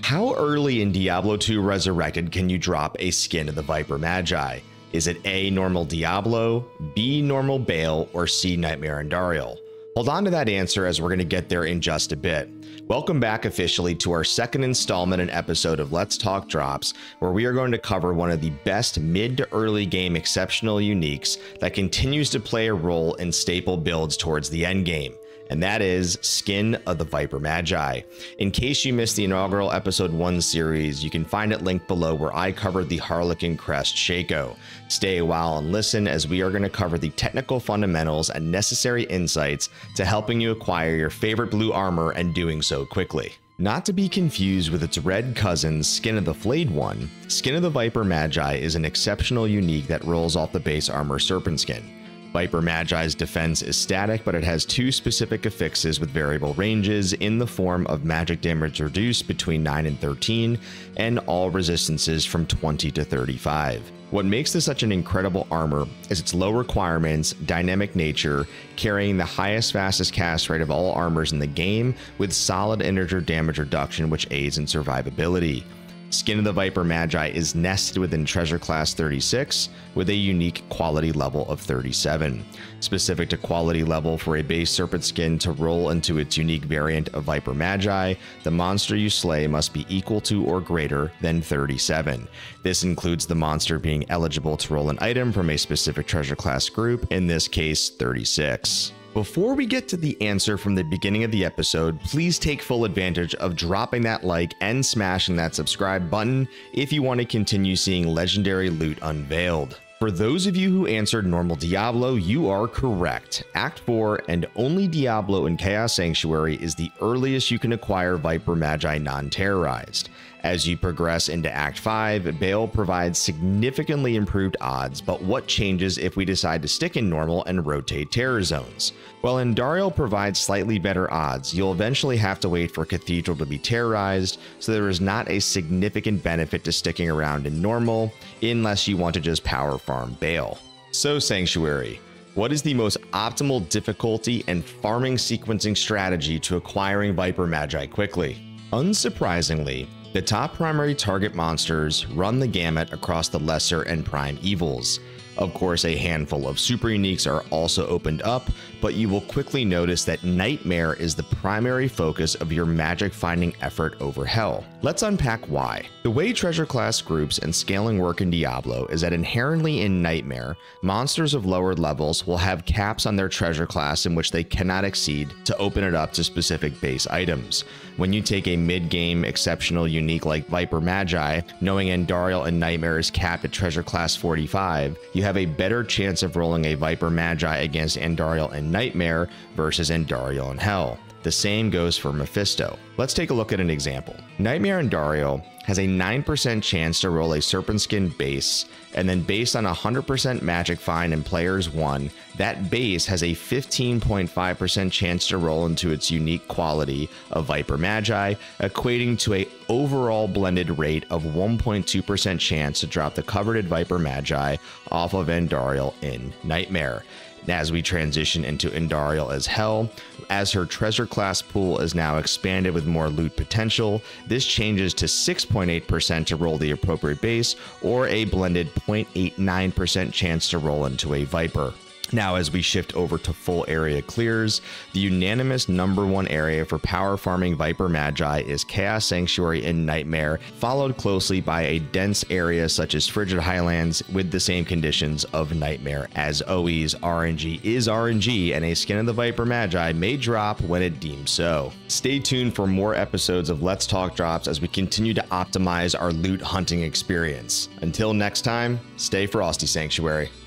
How early in Diablo 2 Resurrected can you drop a skin of the Vipermagi? Is it A, normal Diablo, B, normal Baal, or C, Nightmare Andariel? Hold on to that answer as we're going to get there in just a bit. Welcome back officially to our second installment and episode of Let's Talk Drops, where we are going to cover one of the best mid to early game exceptional uniques that continues to play a role in staple builds towards the end game. And that is Skin of the Vipermagi. In case you missed the inaugural episode 1 series, you can find it linked below where I covered the Harlequin Crest Shaco. Stay a while and listen as we are going to cover the technical fundamentals and necessary insights to helping you acquire your favorite blue armor and doing so quickly. Not to be confused with its red cousin, Skin of the Flayed One, Skin of the Vipermagi is an exceptional unique that rolls off the base armor Serpent Skin. Vipermagi's defense is static, but it has two specific affixes with variable ranges in the form of magic damage reduced between 9 and 13, and all resistances from 20 to 35. What makes this such an incredible armor is its low requirements, dynamic nature, carrying the highest fastest cast rate of all armors in the game, with solid integer damage reduction which aids in survivability. Skin of the Vipermagi is nested within treasure class 36 with a unique quality level of 37. Specific to quality level for a base serpent skin to roll into its unique variant of Vipermagi, the monster you slay must be equal to or greater than 37. This includes the monster being eligible to roll an item from a specific treasure class group, in this case 36. Before we get to the answer from the beginning of the episode, please take full advantage of dropping that like and smashing that subscribe button if you want to continue seeing legendary loot unveiled. For those of you who answered normal Diablo, you are correct. Act 4 and only Diablo and Chaos Sanctuary is the earliest you can acquire Vipermagi non-terrorized. As you progress into Act 5, Baal provides significantly improved odds, but what changes if we decide to stick in normal and rotate terror zones? While Andariel provides slightly better odds, you'll eventually have to wait for Cathedral to be terrorized, so there is not a significant benefit to sticking around in normal, unless you want to just power farm Baal. So Sanctuary. What is the most optimal difficulty and farming sequencing strategy to acquiring Vipermagi quickly? Unsurprisingly, the top primary target monsters run the gamut across the lesser and prime evils. Of course, a handful of super uniques are also opened up, but you will quickly notice that Nightmare is the primary focus of your magic finding effort over Hell. Let's unpack why. The way treasure class groups and scaling work in Diablo is that inherently in Nightmare, monsters of lower levels will have caps on their treasure class in which they cannot exceed to open it up to specific base items. When you take a mid-game exceptional unique like Vipermagi, knowing Andariel and Nightmare is capped at treasure class 45, you have a better chance of rolling a Vipermagi against Andariel and Nightmare versus Andariel and Hell. The same goes for Mephisto. Let's take a look at an example. Nightmare Andariel has a 9% chance to roll a Serpent Skin base, and then based on 100% magic find in players 1, that base has a 15.5% chance to roll into its unique quality of Vipermagi, equating to a overall blended rate of 1.2% chance to drop the coveted Vipermagi off of Andariel in Nightmare. As we transition into Andariel as Hell, as her treasure class pool is now expanded with more loot potential, this changes to 6.8% to roll the appropriate base, or a blended 0.89% chance to roll into a Viper. Now, as we shift over to full area clears, the unanimous #1 area for power farming Vipermagi is Chaos Sanctuary and Nightmare, followed closely by a dense area such as Frigid Highlands with the same conditions of Nightmare. As always, RNG is RNG, and a Skin of the Vipermagi may drop when it deems so. Stay tuned for more episodes of Let's Talk Drops as we continue to optimize our loot hunting experience. Until next time, stay frosty, Sanctuary.